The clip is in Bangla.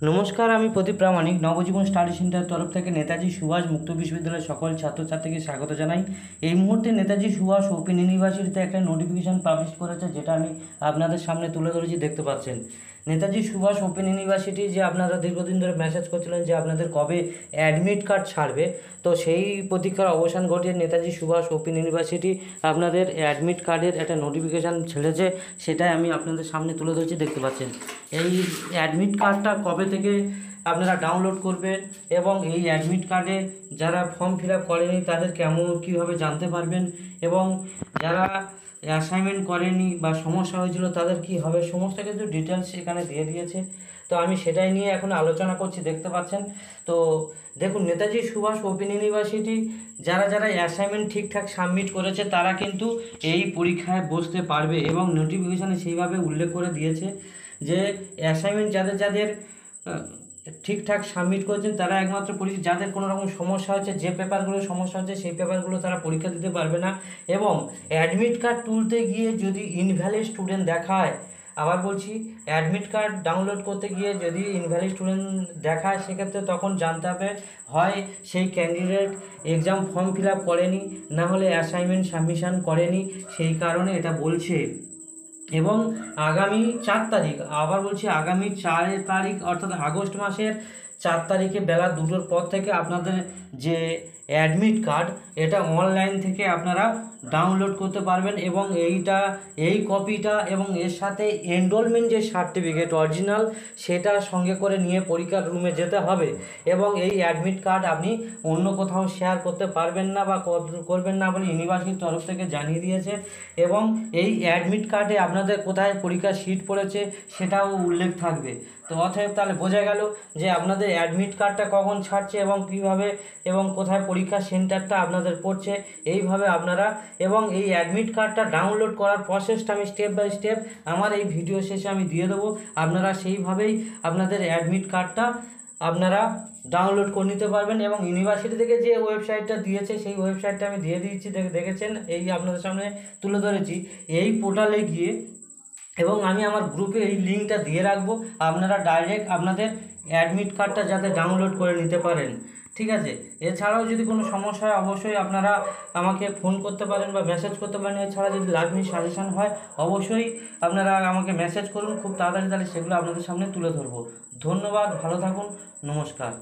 নমস্কার, আমি প্রদীপ প্রামাণিক নবজীবন স্টাডি সেন্টার তরফ থেকে নেতাজি সুভাষ মুক্ত বিশ্ববিদ্যালয়ের সকল ছাত্রছাত্রীকে স্বাগত জানাই। এই মুহূর্তে নেতাজি সুভাষ ওপেন ইউনিভার্সিটিতে একটা নোটিফিকেশান পাবলিশ করেছে, যেটা আমি আপনাদের সামনে তুলে ধরেছি, দেখতে পাচ্ছেন। নেতাজি সুভাষ ওপেন ইউনিভার্সিটি যে আপনারা দীর্ঘদিন ধরে মেসেজ করছিলেন যে আপনাদের কবে অ্যাডমিট কার্ড ছাড়বে, তো সেই প্রতীক্ষার অবসান ঘটিয়ে নেতাজি সুভাষ ওপেন ইউনিভার্সিটি আপনাদের অ্যাডমিট কার্ডের একটা নোটিফিকেশান ছেড়েছে, সেটাই আমি আপনাদের সামনে তুলে ধরেছি, দেখতে পাচ্ছেন। এই অ্যাডমিট কার্ডটা কবে থেকে আপনারা ডাউনলোড করবেন এবং এই অ্যাডমিট কার্ডে যারা ফর্ম ফিল আপ করেনি তাদের কীভাবে জানতে পারবেন, এবং যারা অ্যাসাইনমেন্ট করেনি বা সমস্যা হয়েছিল তাদের কি হবে, সমস্ত কিছু ডিটেলস এখানে দিয়ে দিয়েছে। তো আমি সেটাই নিয়ে এখন আলোচনা করছি, দেখতে পাচ্ছেন। তো দেখুন, নেতাজি সুভাষ ওপেন ইউনিভার্সিটি যারা যারা অ্যাসাইনমেন্ট ঠিকঠাক সাবমিট করেছে তারা কিন্তু এই পরীক্ষায় বসতে পারবে, এবং নোটিফিকেশানে সেইভাবে উল্লেখ করে দিয়েছে যে অ্যাসাইনমেন্ট যাদের যাদের ঠিকঠাক সাবমিট করেছেন তারা একমাত্র পরীক্ষা, যাদের কোনো রকম সমস্যা হচ্ছে, যে পেপারগুলো সমস্যা হচ্ছে সেই পেপারগুলো তারা পরীক্ষা দিতে পারবে না। এবং অ্যাডমিট কার্ড তুলতে গিয়ে যদি ইনভ্যালিড স্টুডেন্ট দেখায়, আবার বলছি, অ্যাডমিট কার্ড ডাউনলোড করতে গিয়ে যদি ইনভ্যালিড স্টুডেন্ট দেখায়, সেক্ষেত্রে তখন জানতে হবে হয় সেই candidate exam form fill up করেনি, না হলে অ্যাসাইনমেন্ট সাবমিশন করেনি, সেই কারণে এটা বলছে। এবং আগামী 4 তারিখ, আবার বলছি আগামী 4 তারিখ অর্থাৎ আগস্ট মাসের 4 তারিখে বেলা 2টোর পর থেকে আপনাদের যে অ্যাডমিট কার্ড, এটা অনলাইন থেকে আপনারা ডাউনলোড করতে পারবেন। এবং এই কপিটা এবং এর সাথে এনরোলমেন্ট যে সার্টিফিকেট অরিজিনাল, সেটা সঙ্গে করে নিয়ে পরীক্ষার রুমে যেতে হবে। এবং এই অ্যাডমিট কার্ড আপনি অন্য কোথাও শেয়ার করতে পারবেন না বা করবেন না বলে ইউনিভার্সিটির তরফ থেকে জানিয়ে দিয়েছে। এবং এই অ্যাডমিট কার্ডে আপনাদের কোথায় পরীক্ষার সিট পড়েছে সেটাও উল্লেখ থাকবে। তো অতএব তাহলে বোঝা গেল যে আপনাদের অ্যাডমিট কার্ডটা কখন ছাড়ছে এবং কীভাবে এবং কোথায় পরীক্ষার সেন্টারটা আপনাদের পড়ছে, এইভাবে আপনারা। এবং এই অ্যাডমিট কার্ডটা ডাউনলোড করার প্রসেসটা আমি স্টেপ বাই স্টেপ আমার এই ভিডিও শেষে আমি দিয়ে দেবো। আপনারা সেইভাবেই আপনাদের অ্যাডমিট কার্ডটা আপনারা ডাউনলোড করে নিতে পারবেন। এবং ইউনিভার্সিটি থেকে যে ওয়েবসাইটটা দিয়েছে সেই ওয়েবসাইটটা আমি দিয়ে দিয়েছি, দেখেছেন, এই আপনাদের সামনে তুলে ধরেছি। এই পোর্টালে গিয়ে, এবং আমি আমার গ্রুপে এই লিঙ্কটা দিয়ে রাখবো, আপনারা ডাইরেক্ট আপনাদের অ্যাডমিট কার্ডটা যাতে ডাউনলোড করে নিতে পারেন, ঠিক আছে। এছাড়াও যদি কোনো সমস্যা হয় অবশ্যই আপনারা আমাকে ফোন করতে পারেন বা মেসেজ করতে পারেন। এছাড়া যদি লাস্ট মিনিট সাজেশান হয় অবশ্যই আপনারা আমাকে মেসেজ করুন খুব তাড়াতাড়ি, তাহলে সেগুলো আপনাদের সামনে তুলে ধরবো। ধন্যবাদ, ভালো থাকুন, নমস্কার।